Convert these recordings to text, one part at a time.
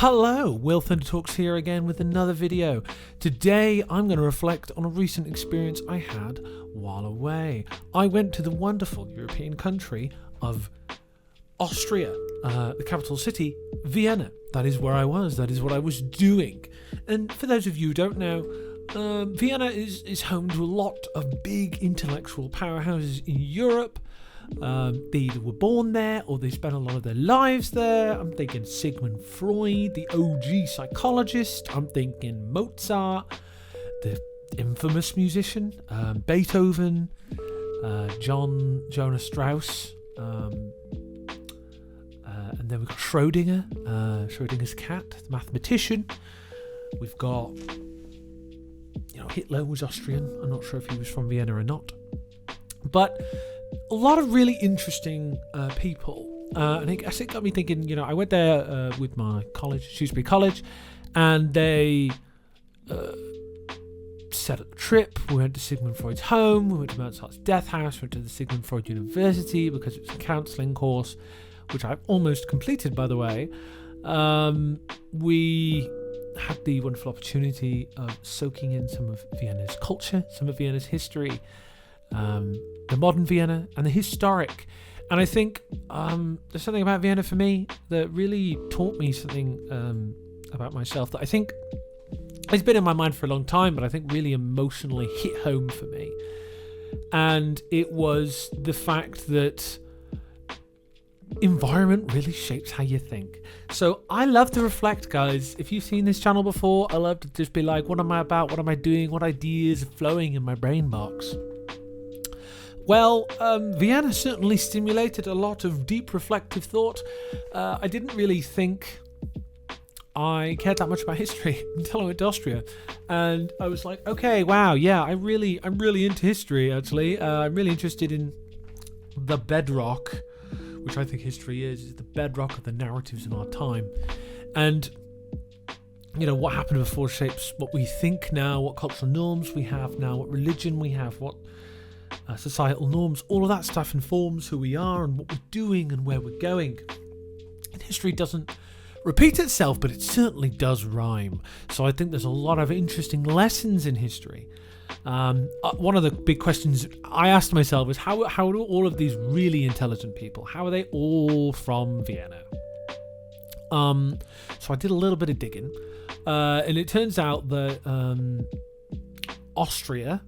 Hello, Will Thunder Talks here again with another video. Today I'm going to reflect on a recent experience I had while away. I went to the wonderful European country of Austria, the capital city, Vienna. That is where I was, that is what I was doing. And for those of you who don't know, Vienna is home to a lot of big intellectual powerhouses in Europe. They either were born there or they spent a lot of their lives there. I'm thinking Sigmund Freud, the OG psychologist. I'm thinking Mozart, the infamous musician, Beethoven, Jonas Strauss, and then we've got Schrodinger's cat, the mathematician. We've got, Hitler was Austrian. I'm not sure if he was from Vienna or not, but a lot of really interesting people. And I guess it got me thinking, I went there with my college, Shrewsbury College, and they set up a trip. We went to Sigmund Freud's home, we went to Mozart's death house, we went to the Sigmund Freud University because it was a counselling course, which I've almost completed, by the way. We had the wonderful opportunity of soaking in some of Vienna's culture, some of Vienna's history, the modern Vienna and the historic. And I think there's something about Vienna for me that really taught me something about myself that I think has been in my mind for a long time, but I think really emotionally hit home for me. And it was the fact that environment really shapes how you think. So I love to reflect, guys. If you've seen this channel before, I love to just be like, what am I about? What am I doing? What ideas are flowing in my brain box? Well, Vienna certainly stimulated a lot of deep reflective thought. I didn't really think I cared that much about history until I went to Austria. And I was like, okay, wow, yeah, I'm really into history, actually. I'm really interested in the bedrock, which I think history is the bedrock of the narratives in our time. And, what happened before shapes what we think now, what cultural norms we have now, what religion we have, what societal norms, all of that stuff informs who we are and what we're doing and where we're going. And history doesn't repeat itself, but it certainly does rhyme. So I think there's a lot of interesting lessons in history. One of the big questions I asked myself is how do all of these really intelligent people, how are they all from Vienna? So I did a little bit of digging, and it turns out that Austria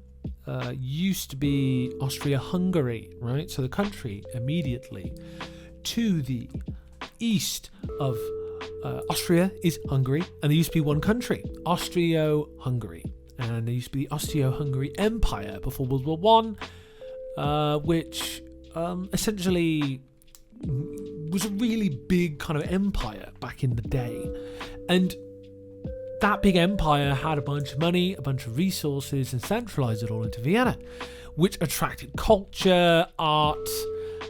used to be Austria-Hungary, right? So the country immediately to the east of Austria is Hungary, and there used to be one country, Austro-Hungary, and there used to be the Austro-Hungary Empire before World War One, which essentially was a really big kind of empire back in the day, and that big empire had a bunch of money, a bunch of resources, and centralized it all into Vienna, which attracted culture, art,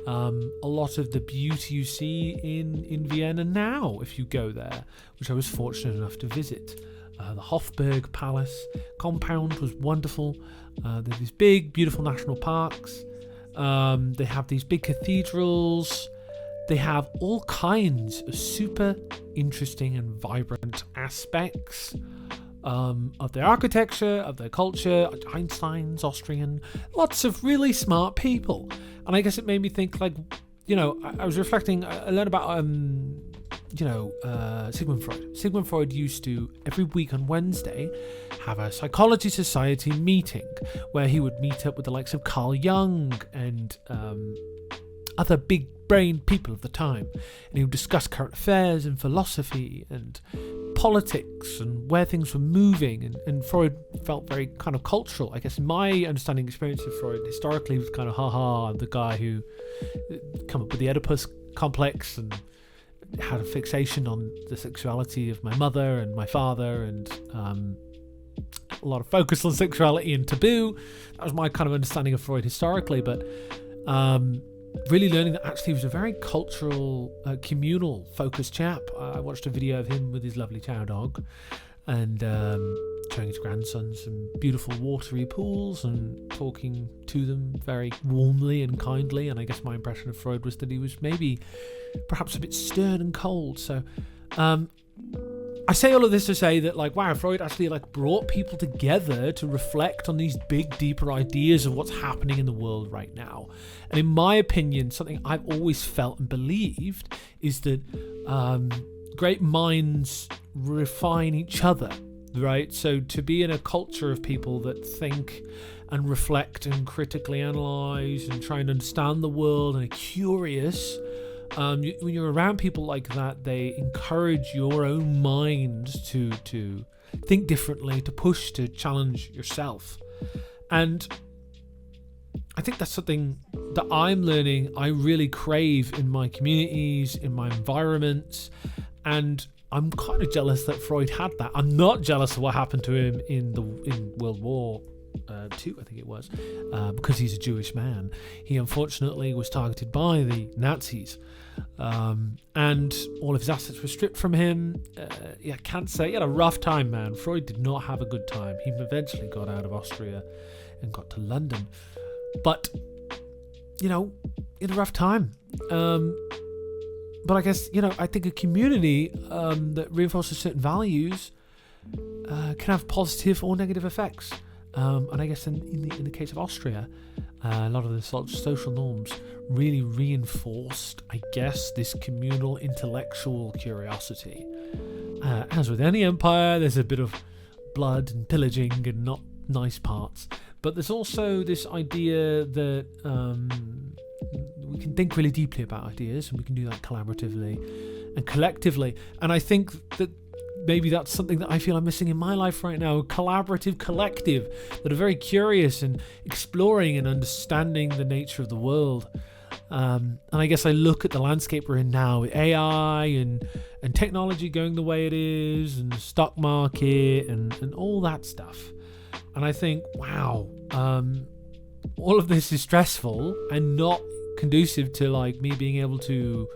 a lot of the beauty you see in Vienna now if you go there, which I was fortunate enough to visit. The Hofburg Palace compound was wonderful. There's these big, beautiful national parks. They have these big cathedrals. They have all kinds of super interesting and vibrant aspects of their architecture, of their culture. Einstein's Austrian, lots of really smart people. And I guess it made me think, I was reflecting, I learned about, Sigmund Freud. Sigmund Freud used to, every week on Wednesday, have a psychology society meeting where he would meet up with the likes of Carl Jung and other big brain people of the time, and he would discuss current affairs and philosophy and politics and where things were moving, and Freud felt very kind of cultural. I guess my understanding experience of Freud historically was kind of the guy who came up with the Oedipus complex and had a fixation on the sexuality of my mother and my father, and a lot of focus on sexuality and taboo. That was my kind of understanding of Freud historically, but really learning that actually he was a very cultural, communal focused chap. I watched a video of him with his lovely chow dog and showing his grandson some beautiful watery pools and talking to them very warmly and kindly. And I guess my impression of Freud was that he was maybe perhaps a bit stern and cold. So I say all of this to say that, like, wow, Freud actually, like, brought people together to reflect on these big, deeper ideas of what's happening in the world right now. And in my opinion, something I've always felt and believed is that great minds refine each other, right? So to be in a culture of people that think and reflect and critically analyze and try and understand the world and are curious, when you're around people like that, they encourage your own mind to think differently, to push, to challenge yourself. And I think that's something that I'm learning I really crave in my communities, in my environments, and I'm kind of jealous that Freud had that. I'm not jealous of what happened to him in World War II, I think it was, because he's a Jewish man. He unfortunately was targeted by the Nazis, and all of his assets were stripped from him. Cancer. He had a rough time, man. Freud did not have a good time. He eventually got out of Austria and got to London, but in a rough time. But I guess, I think a community that reinforces certain values can have positive or negative effects. And I guess in the case of Austria, a lot of the social norms really reinforced, I guess, this communal intellectual curiosity. As with any empire, there's a bit of blood and pillaging and not nice parts. But there's also this idea that we can think really deeply about ideas, and we can do that collaboratively and collectively. And I think that maybe that's something that I feel I'm missing in my life right now, a collaborative collective that are very curious and exploring and understanding the nature of the world. And I guess I look at the landscape we're in now with AI and technology going the way it is, and the stock market and all that stuff. And I think, wow, all of this is stressful and not conducive to, like, me being able to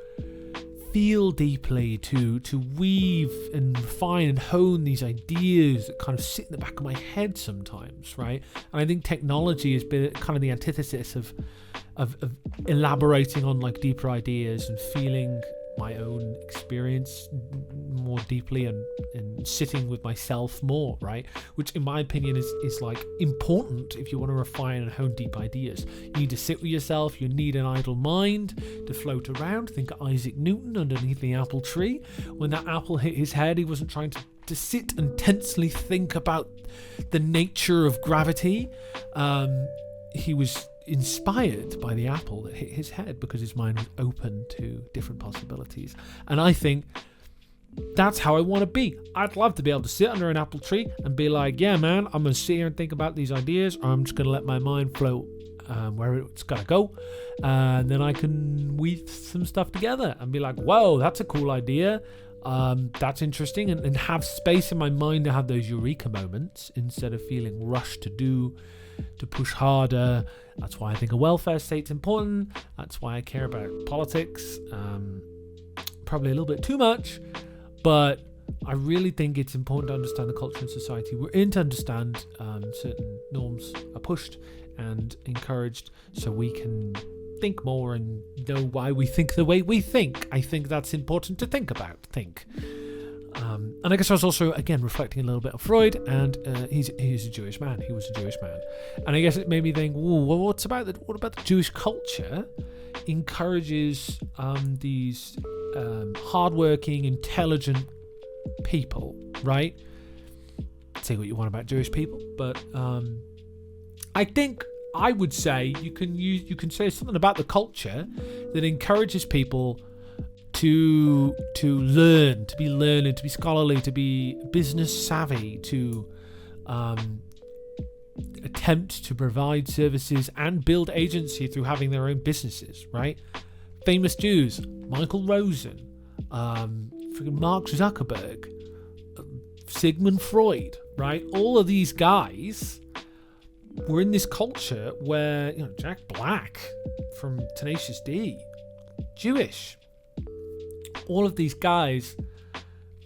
feel deeply, to weave and refine and hone these ideas that kind of sit in the back of my head sometimes, right? And I think technology has been kind of the antithesis of elaborating on, like, deeper ideas and feeling my own experience more deeply and sitting with myself more, right? Which in my opinion is like important if you want to refine and hone deep ideas. You need to sit with yourself. You need an idle mind to float around. Think of Isaac Newton underneath the apple tree. When that apple hit his head, he wasn't trying to sit and tensely think about the nature of gravity. He was inspired by the apple that hit his head because his mind was open to different possibilities. And I think that's how I want to be. I'd love to be able to sit under an apple tree and be like, yeah, man, I'm going to sit here and think about these ideas, or I'm just going to let my mind float where it's got to go. And then I can weave some stuff together and be like, whoa, that's a cool idea. That's interesting. And have space in my mind to have those eureka moments instead of feeling rushed to push harder. That's why I think a welfare state's important. That's why I care about politics. Probably a little bit too much, but I really think it's important to understand the culture and society we're in, to understand certain norms are pushed and encouraged so we can think more and know why we think the way we think. I think that's important to think about. And I guess I was also, again, reflecting a little bit on Freud, and he's a Jewish man. He was a Jewish man, and I guess it made me think, well, what about the Jewish culture encourages these hardworking, intelligent people, right? Say what you want about Jewish people, but I think I would say you can say something about the culture that encourages people to learn, to be learned, to be scholarly, to be business savvy, to attempt to provide services and build agency through having their own businesses, right? Famous Jews, Michael Rosen, freaking Mark Zuckerberg, Sigmund Freud, right? All of these guys were in this culture where, Jack Black from Tenacious D, Jewish. All of these guys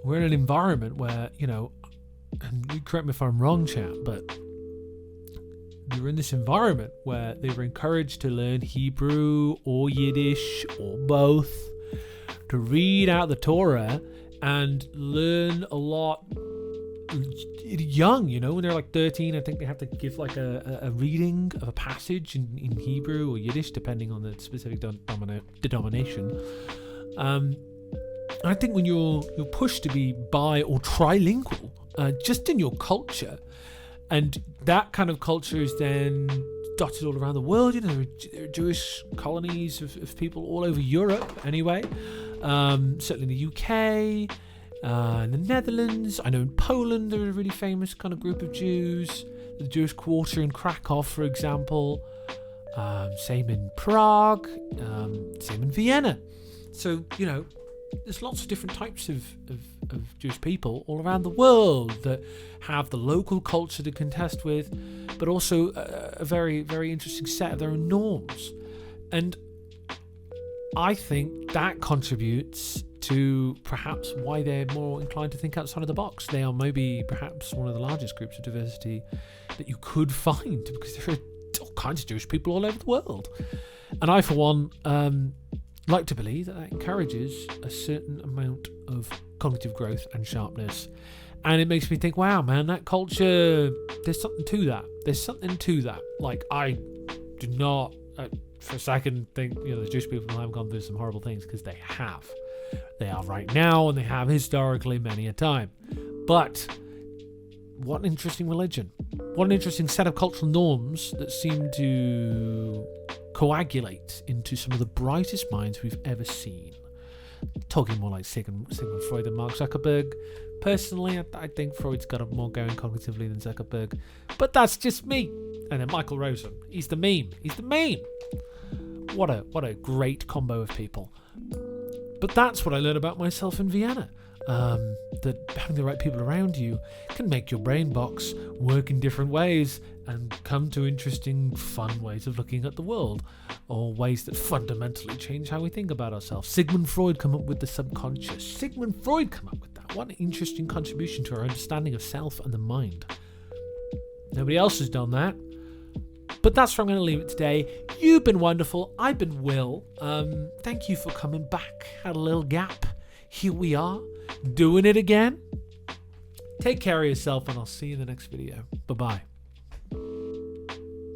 were in an environment where, and you correct me if I'm wrong, chat, but they were in this environment where they were encouraged to learn Hebrew or Yiddish or both, to read out the Torah and learn a lot young, when they're like 13. I think they have to give like a reading of a passage in Hebrew or Yiddish, depending on the specific denomination. I think when you're pushed to be bi or trilingual, just in your culture, and that kind of culture is then dotted all around the world. There are Jewish colonies of people all over Europe anyway. Certainly in the UK, in the Netherlands. I know in Poland there are a really famous kind of group of Jews. The Jewish Quarter in Krakow, for example. Same in Prague. Same in Vienna. So, there's lots of different types of Jewish people all around the world that have the local culture to contest with, but also a very, very interesting set of their own norms. And I think that contributes to perhaps why they're more inclined to think outside of the box. They are maybe perhaps one of the largest groups of diversity that you could find, because there are all kinds of Jewish people all over the world. And I, for one, like to believe that encourages a certain amount of cognitive growth and sharpness. And it makes me think, wow, man, that culture, there's something to that. There's something to that. Like, I do not, for a second, think, the Jewish people have gone through some horrible things, because they have. They are right now, and they have historically many a time. But what an interesting religion. What an interesting set of cultural norms that seem to coagulate into some of the brightest minds we've ever seen. Talking more like Sigmund Freud and Mark Zuckerberg. Personally, I think Freud's got more going cognitively than Zuckerberg, but that's just me. And then Michael Rosen, he's the meme. What a great combo of people. But that's what I learned about myself in Vienna. That having the right people around you can make your brain box work in different ways and come to interesting, fun ways of looking at the world, or ways that fundamentally change how we think about ourselves. Sigmund Freud come up with the subconscious. Sigmund Freud come up with that. What an interesting contribution to our understanding of self and the mind. Nobody else has done that. But that's where I'm going to leave it today. You've been wonderful. I've been Will. Thank you for coming back. Had a little gap. Here we are, doing it again. Take care of yourself, and I'll see you in the next video. Bye-bye.